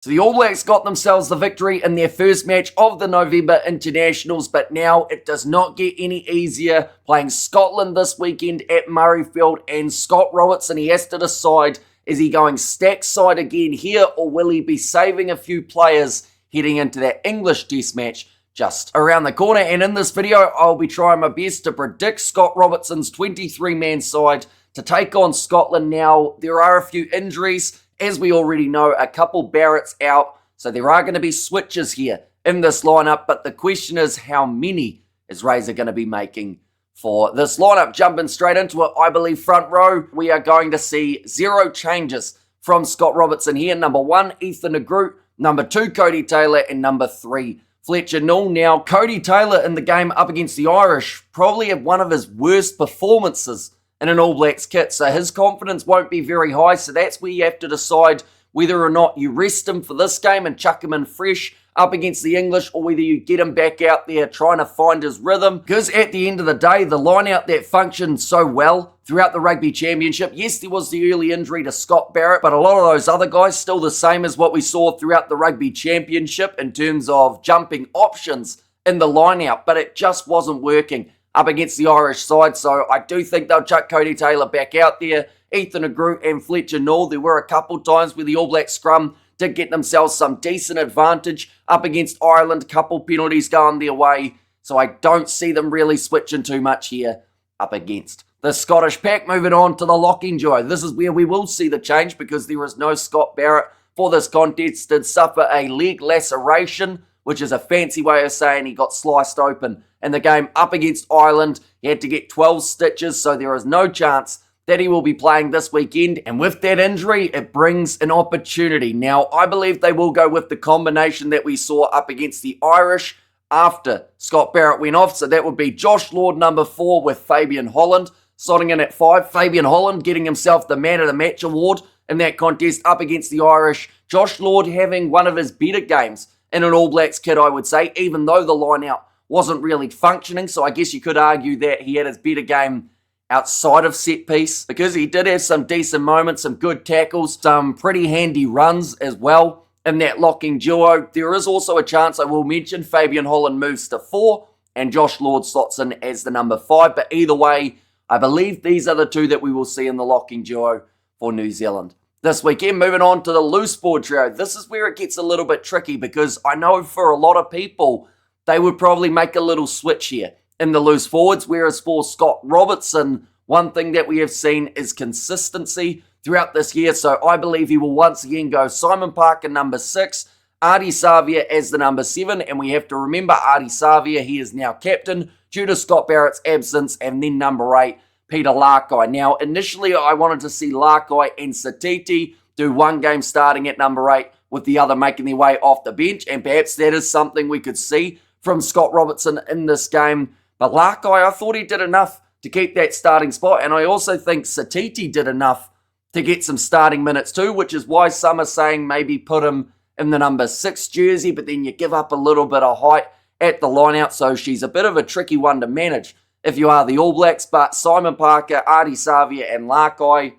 So the All Blacks got themselves the victory in their first match of the November internationals, but now it does not get any easier. Playing Scotland this weekend at Murrayfield, and Scott Robertson, he has to decide, is he going stack side again here, or will he be saving a few players heading into that English test match just around the corner? And in this video, I'll be trying my best to predict Scott Robertson's 23-man side to take on Scotland. Now, there are a few injuries. As we already know, a couple Barrett's out, so there are going to be switches here in this lineup, but the question is, how many is Razor going to be making for this lineup? Jumping straight into it, I believe front row, we are going to see 0 changes from Scott Robertson here. Number 1, Ethan de Groot. Number 2, Cody Taylor. And number 3, Fletcher Null. Now, Cody Taylor in the game up against the Irish probably had one of his worst performances in an All Blacks kit, so his confidence won't be very high, so that's where you have to decide whether or not you rest him for this game and chuck him in fresh up against the English, or whether you get him back out there trying to find his rhythm. Because at the end of the day, the line out that functioned so well throughout the Rugby Championship, yes, there was the early injury to Scott Barrett, but a lot of those other guys still the same as what we saw throughout the Rugby Championship in terms of jumping options in the line out, but it just wasn't working up against the Irish side, so I do think they'll chuck Cody Taylor back out there. Ethan de Groot and Fletcher Null, there were a couple times where the All Black scrum did get themselves some decent advantage up against Ireland, couple penalties going their way, so I don't see them really switching too much here up against the Scottish pack. Moving on to the locking duo, this is where we will see the change because there is no Scott Barrett for this contest. Did suffer a leg laceration, which is a fancy way of saying he got sliced open in the game up against Ireland. He had to get 12 stitches, so there is no chance that he will be playing this weekend. And with that injury, it brings an opportunity. Now, I believe they will go with the combination that we saw up against the Irish after Scott Barrett went off. So that would be Josh Lord, number 4, with Fabian Holland slotting in at 5. Fabian Holland getting himself the Man of the Match award in that contest up against the Irish. Josh Lord having one of his better games in an All Blacks kit, I would say, even though the line-out wasn't really functioning. So I guess you could argue that he had his better game outside of set piece, because he did have some decent moments, some good tackles, some pretty handy runs as well in that locking duo. There is also a chance, I will mention, Fabian Holland moves to 4 and Josh Lord slots in as the number 5. But either way, I believe these are the two that we will see in the locking duo for New Zealand this weekend. Moving on to the loose forward trio. This is where it gets a little bit tricky, because I know for a lot of people, they would probably make a little switch here in the loose forwards, whereas for Scott Robertson, one thing that we have seen is consistency throughout this year. So I believe he will once again go Simon Parker number 6, Ardie Savia as the number 7, and we have to remember Ardie Savia, he is now captain due to Scott Barrett's absence, and then number 8, Peter Larkai. Now, initially I wanted to see Larkai and Satiti do one game starting at number 8, with the other making their way off the bench, and perhaps that is something we could see from Scott Robertson in this game. But Larkai, I thought he did enough to keep that starting spot, and I also think Satiti did enough to get some starting minutes too, which is why some are saying maybe put him in the number 6 jersey, but then you give up a little bit of height at the line-out, so she's a bit of a tricky one to manage if you are the All Blacks. But Simon Parker, Ardie Savia and Larkai,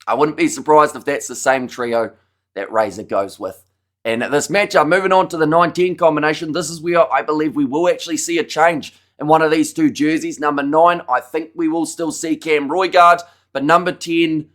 I wouldn't be surprised if that's the same trio that Razor goes with in this matchup. Moving on to the 9-10 combination, this is where I believe we will actually see a change in one of these two jerseys. Number 9, I think we will still see Cam Roigard, but number 10,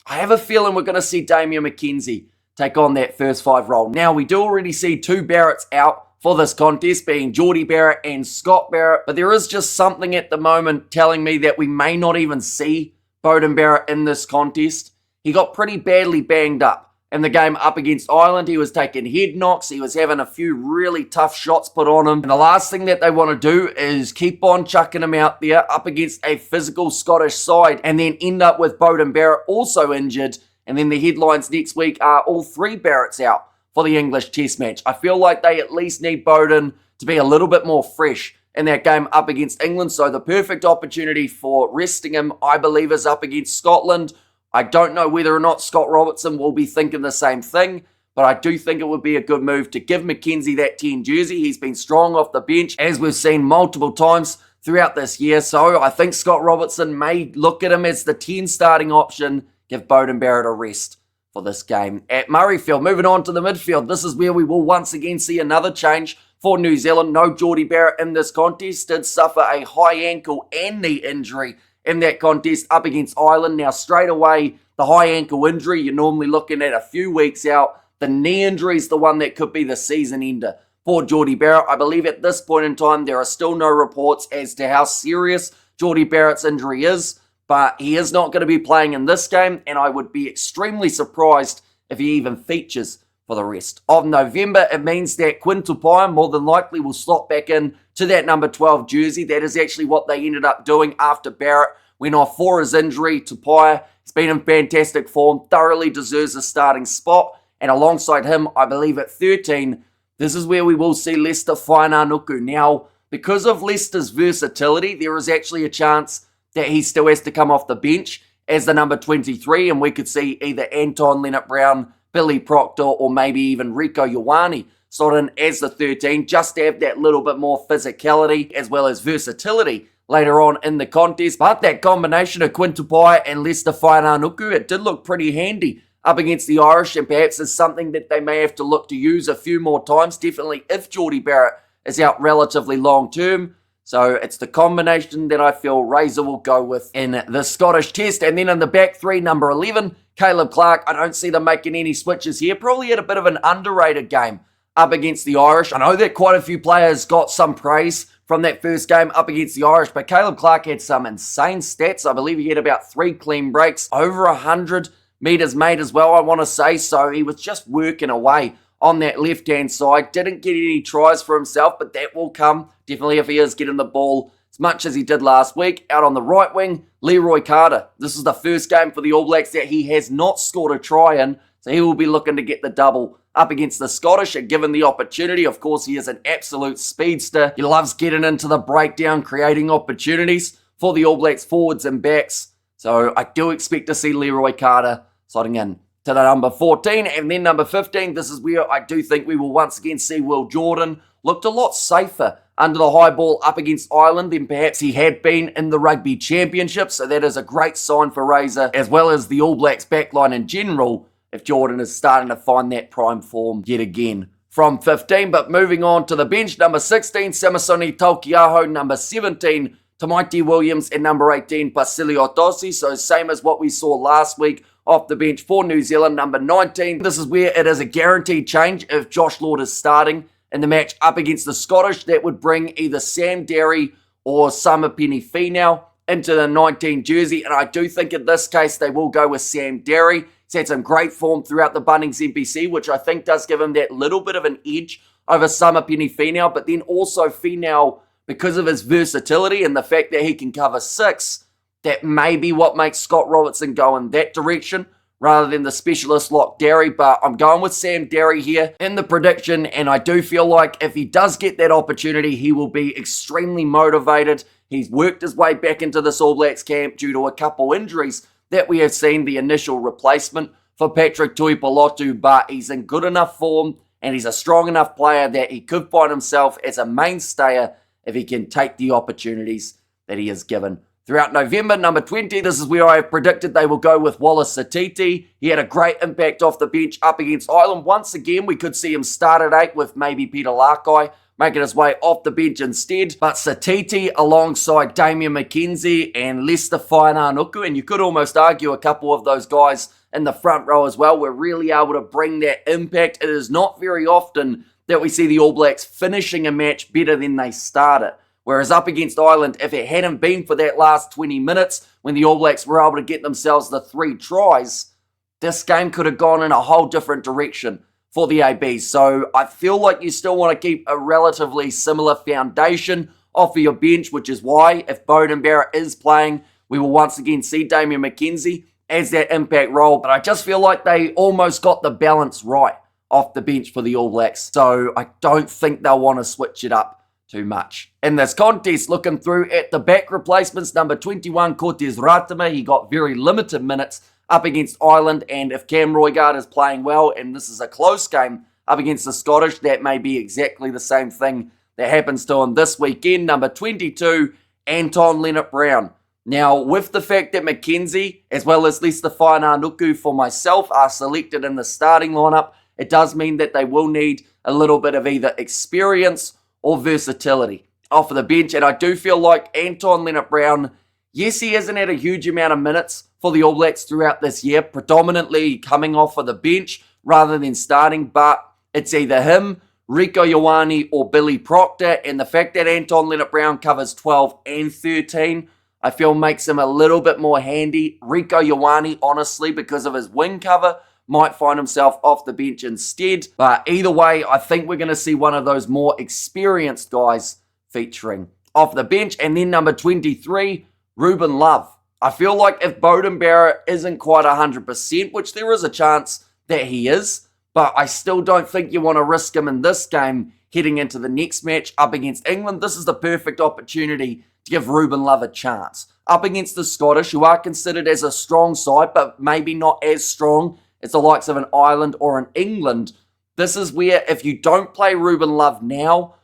I have a feeling we're going to see Damian McKenzie take on that first 5 role. Now, we do already see 2 Barretts out for this contest, being Geordie Barrett and Scott Barrett, but there is just something at the moment telling me that we may not even see Beauden Barrett in this contest. He got pretty badly banged up in the game up against Ireland. He was taking head knocks. He was having a few really tough shots put on him. And the last thing that they want to do is keep on chucking him out there up against a physical Scottish side and then end up with Beauden Barrett also injured. And then the headlines next week are all 3 Barretts out for the English test match. I feel like they at least need Beauden to be a little bit more fresh in that game up against England. So the perfect opportunity for resting him, I believe, is up against Scotland. I don't know whether or not Scott Robertson will be thinking the same thing, but I do think it would be a good move to give McKenzie that 10 jersey. He's been strong off the bench, as we've seen multiple times throughout this year. So I think Scott Robertson may look at him as the 10 starting option, give Beauden Barrett a rest for this game at Murrayfield. Moving on to the midfield, this is where we will once again see another change for New Zealand. No Jordie Barrett in this contest, did suffer a high ankle and knee injury in that contest up against Ireland. Now straight away, the high ankle injury, you're normally looking at a few weeks out. The knee injury is the one that could be the season ender for Jordie Barrett. I believe at this point in time, there are still no reports as to how serious Jordie Barrett's injury is, but he is not going to be playing in this game, and I would be extremely surprised if he even features for the rest of November. It means that Quinn Tupaia more than likely will slot back in to that number 12 jersey. That is actually what they ended up doing after Barrett went off for his injury. Tupaia has been in fantastic form, thoroughly deserves a starting spot, and alongside him, I believe at 13, this is where we will see Leicester Fainanuku. Now, because of Leicester's versatility, there is actually a chance that he still has to come off the bench as the number 23, and we could see either Anton Leonard-Brown, Billy Proctor, or maybe even Rieko Ioane slot in as the 13, just to have that little bit more physicality as well as versatility later on in the contest. But that combination of Quinn Tupaia and Leicester Fainanuku, it did look pretty handy up against the Irish, and perhaps is something that they may have to look to use a few more times, definitely if Jordie Barrett is out relatively long term. So it's the combination that I feel Razor will go with in the Scottish test. And then in the back three, number 11, Caleb Clarke. I don't see them making any switches here. Probably had a bit of an underrated game up against the Irish. I know that quite a few players got some praise from that first game up against the Irish, but Caleb Clarke had some insane stats. I believe he had about 3 clean breaks, over 100 metres made as well, I want to say. So he was just working away on that left-hand side. Didn't get any tries for himself, but that will come definitely if he is getting the ball as much as he did last week. Out on the right wing, Leroy Carter. This is the first game for the All Blacks that he has not scored a try in, so he will be looking to get the double up against the Scottish, and given the opportunity. Of course, he is an absolute speedster. He loves getting into the breakdown, creating opportunities for the All Blacks forwards and backs. So I do expect to see Leroy Carter slotting in to the number 14. And then number 15, this is where I do think we will once again see Will Jordan. Looked a lot safer under the high ball up against Ireland than perhaps he had been in the Rugby Championship. So that is a great sign for Razor, as well as the All Blacks backline in general, if Jordan is starting to find that prime form yet again from 15. But moving on to the bench, number 16, Samisoni Taukei'aho, number 17, Tamaiti Williams, and number 18, Pasilio Tosi. So same as what we saw last week off the bench for New Zealand. Number 19, this is where it is a guaranteed change if Josh Lord is starting in the match up against the Scottish. That would bring either Sam Derry or Samipeni Finau into the 19 jersey, and I do think in this case they will go with Sam Derry. He's had some great form throughout the Bunnings NPC, which I think does give him that little bit of an edge over Samipeni Finau, but then also Finau, because of his versatility and the fact that he can cover 6, that may be what makes Scott Robertson go in that direction rather than the specialist lock Derry. But I'm going with Sam Derry here in the prediction, and I do feel like if he does get that opportunity, he will be extremely motivated. He's worked his way back into this All Blacks camp due to a couple injuries that we have seen, the initial replacement for Patrick Tuipulotu, but he's in good enough form and he's a strong enough player that he could find himself as a mainstayer if he can take the opportunities that he is given throughout November. Number 20, this is where I have predicted they will go with Wallace Satiti. He had a great impact off the bench up against Ireland. Once again, we could see him start at 8 with maybe Peter Lakai making his way off the bench instead. But Satiti alongside Damian McKenzie and Leicester Fainanuku, and you could almost argue a couple of those guys in the front row as well, were really able to bring that impact. It is not very often that we see the All Blacks finishing a match better than they started. Whereas up against Ireland, if it hadn't been for that last 20 minutes when the All Blacks were able to get themselves the 3 tries, this game could have gone in a whole different direction for the ABs. So I feel like you still want to keep a relatively similar foundation off of your bench, which is why if Beauden Barrett is playing, we will once again see Damian McKenzie as that impact role. But I just feel like they almost got the balance right off the bench for the All Blacks. So I don't think they'll want to switch it up too much in this contest. Looking through at the back replacements, number 21, Cortez Ratama, he got very limited minutes up against Ireland, and if Cam Roigard is playing well, and this is a close game up against the Scottish, that may be exactly the same thing that happens to him this weekend. Number 22, Anton Leonard-Brown. Now, with the fact that McKenzie, as well as Leicester Fainanuku for myself, are selected in the starting lineup, it does mean that they will need a little bit of either experience or versatility off of the bench. And I do feel like Anton Lienert-Brown, yes, he hasn't had a huge amount of minutes for the All Blacks throughout this year, predominantly coming off of the bench rather than starting, but it's either him, Rieko Ioane, or Billy Proctor, and the fact that Anton Lienert-Brown covers 12 and 13, I feel makes him a little bit more handy. Rieko Ioane, honestly, because of his wing cover, might find himself off the bench instead. But either way, I think we're going to see one of those more experienced guys featuring off the bench. And then number 23, Ruben Love. I feel like if Beauden Barrett isn't quite 100%, which there is a chance that he is, but I still don't think you want to risk him in this game heading into the next match up against England. This is the perfect opportunity to give Ruben Love a chance. Up against the Scottish, who are considered as a strong side, but maybe not as strong as the likes of an Ireland or an England. This is where if you don't play Ruben Love now,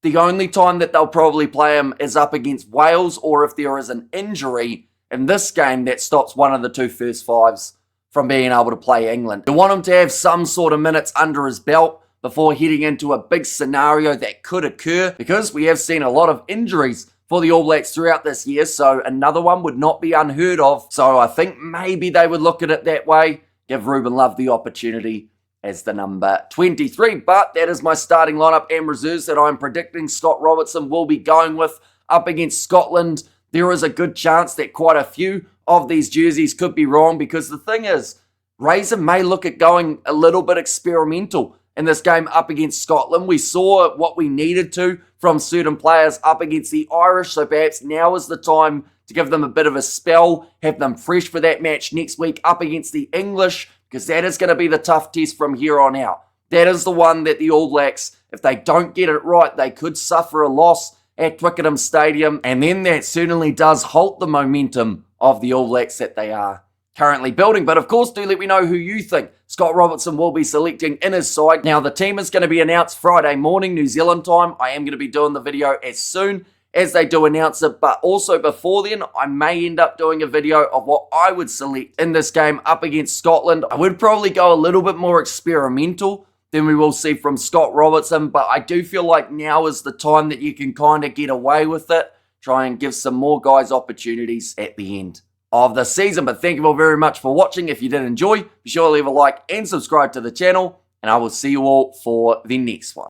the only time that they'll probably play him is up against Wales, or if there is an injury in this game that stops one of the two first fives from being able to play England. You want him to have some sort of minutes under his belt before heading into a big scenario that could occur, because we have seen a lot of injuries for the All Blacks throughout this year, so another one would not be unheard of. So I think maybe they would look at it that way, give Ruben Love the opportunity as the number 23. But that is my starting lineup and reserves that I'm predicting Scott Robertson will be going with up against Scotland. There is a good chance that quite a few of these jerseys could be wrong, because the thing is, Razor may look at going a little bit experimental in this game up against Scotland. We saw what we needed to from certain players up against the Irish, so perhaps now is the time to give them a bit of a spell, have them fresh for that match next week up against the English, because that is going to be the tough test from here on out. That is the one that the All Blacks, if they don't get it right, they could suffer a loss at Twickenham Stadium, and then that certainly does halt the momentum of the All Blacks that they are currently building. But of course, do let me know who you think Scott Robertson will be selecting in his side. Now, the team is going to be announced Friday morning, New Zealand time. I am going to be doing the video as soon as they do announce it, but also before then, I may end up doing a video of what I would select in this game up against Scotland. I would probably go a little bit more experimental than we will see from Scott Robertson, but I do feel like now is the time that you can kind of get away with it, try and give some more guys opportunities at the end of the season. But thank you all very much for watching. If you did enjoy, be sure to leave a like and subscribe to the channel, and I will see you all for the next one.